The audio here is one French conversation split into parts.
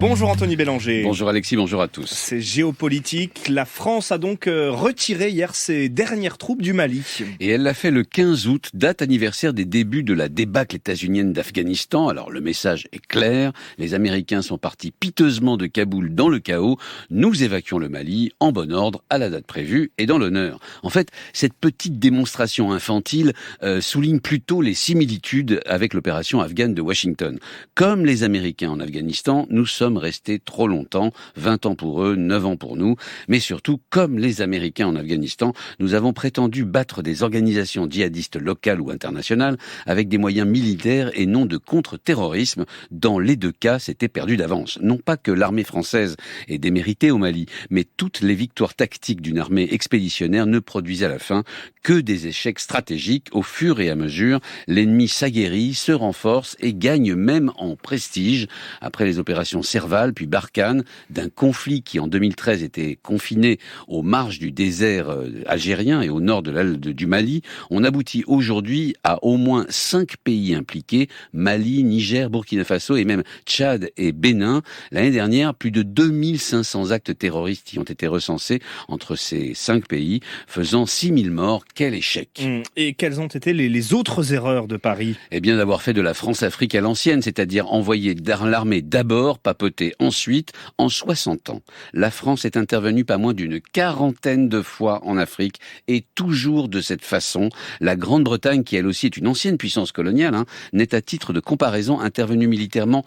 Bonjour Anthony Bélanger. Bonjour Alexis, bonjour à tous. C'est géopolitique. La France a donc retiré hier ses dernières troupes du Mali. Et elle l'a fait le 15 août, date anniversaire des débuts de la débâcle états-unienne d'Afghanistan. Alors le message est clair, les Américains sont partis piteusement de Kaboul dans le chaos. Nous évacuons le Mali en bon ordre, à la date prévue et dans l'honneur. En fait, cette petite démonstration infantile souligne plutôt les similitudes avec l'opération afghane de Washington. Comme les Américains en Afghanistan, nous sommes restés trop longtemps, 20 ans pour eux, 9 ans pour nous, mais surtout, comme les Américains en Afghanistan, nous avons prétendu battre des organisations djihadistes locales ou internationales avec des moyens militaires et non de contre-terrorisme. Dans les deux cas, c'était perdu d'avance. Non pas que l'armée française ait démérité au Mali, mais toutes les victoires tactiques d'une armée expéditionnaire ne produisent à la fin que des échecs stratégiques. Au fur et à mesure, l'ennemi s'aguerrit, se renforce et gagne même en prestige. Après les opérations Serval, puis Barkhane, d'un conflit qui en 2013 était confiné aux marges du désert algérien et au nord du Mali, on aboutit aujourd'hui à au moins 5 pays impliqués, Mali, Niger, Burkina Faso et même Tchad et Bénin. L'année dernière, plus de 2500 actes terroristes y ont été recensés entre ces 5 pays, faisant 6000 morts. Quel échec! Et quelles ont été les autres erreurs de Paris? Eh bien, d'avoir fait de la France-Afrique à l'ancienne, c'est-à-dire envoyer l'armée d'abord, papoter ensuite. En 60 ans, la France est intervenue pas moins d'une quarantaine de fois en Afrique et toujours de cette façon. La Grande-Bretagne, qui elle aussi est une ancienne puissance coloniale, n'est à titre de comparaison intervenue militairement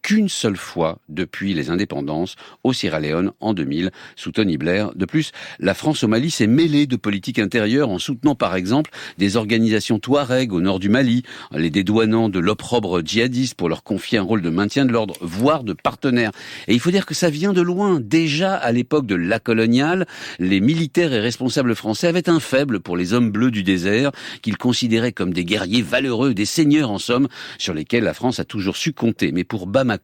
qu'une seule fois depuis les indépendances au Sierra Leone en 2000 sous Tony Blair. De plus, la France au Mali s'est mêlée de politique intérieure en soutenant par exemple des organisations Touareg au nord du Mali, les dédouanant de l'opprobre djihadiste pour leur confier un rôle de maintien de l'ordre, voire de partenaire. Et il faut dire que ça vient de loin. Déjà à l'époque de la coloniale, les militaires et responsables français avaient un faible pour les hommes bleus du désert, qu'ils considéraient comme des guerriers valeureux, des seigneurs en somme, sur lesquels la France a toujours su compter. Mais pour Bamako,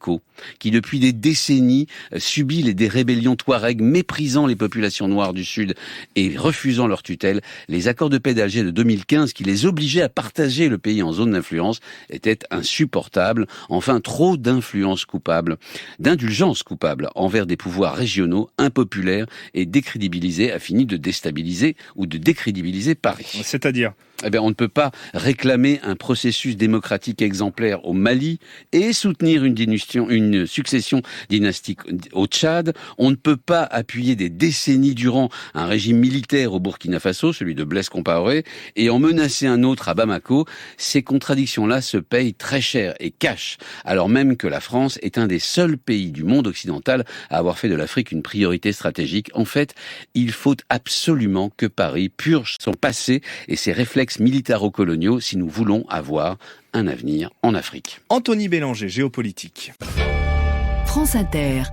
qui depuis des décennies subit des rébellions Touareg, méprisant les populations noires du Sud et refusant leur tutelle, les accords de paix d'Alger de 2015 qui les obligeaient à partager le pays en zone d'influence étaient insupportables. Enfin, trop d'indulgence coupable envers des pouvoirs régionaux impopulaires et décrédibilisés a fini de déstabiliser ou de décrédibiliser Paris. C'est-à-dire ? On ne peut pas réclamer un processus démocratique exemplaire au Mali et soutenir une succession dynastique au Tchad. On ne peut pas appuyer des décennies durant un régime militaire au Burkina Faso, celui de Blaise Compaoré, et en menacer un autre à Bamako. Ces contradictions-là se payent très cher et cachent, alors même que la France est un des seuls pays du monde occidental à avoir fait de l'Afrique une priorité stratégique. En fait, il faut absolument que Paris purge son passé et ses réflexes militaro-coloniaux si nous voulons avoir un avenir en Afrique. Anthony Bélanger, géopolitique. France Inter.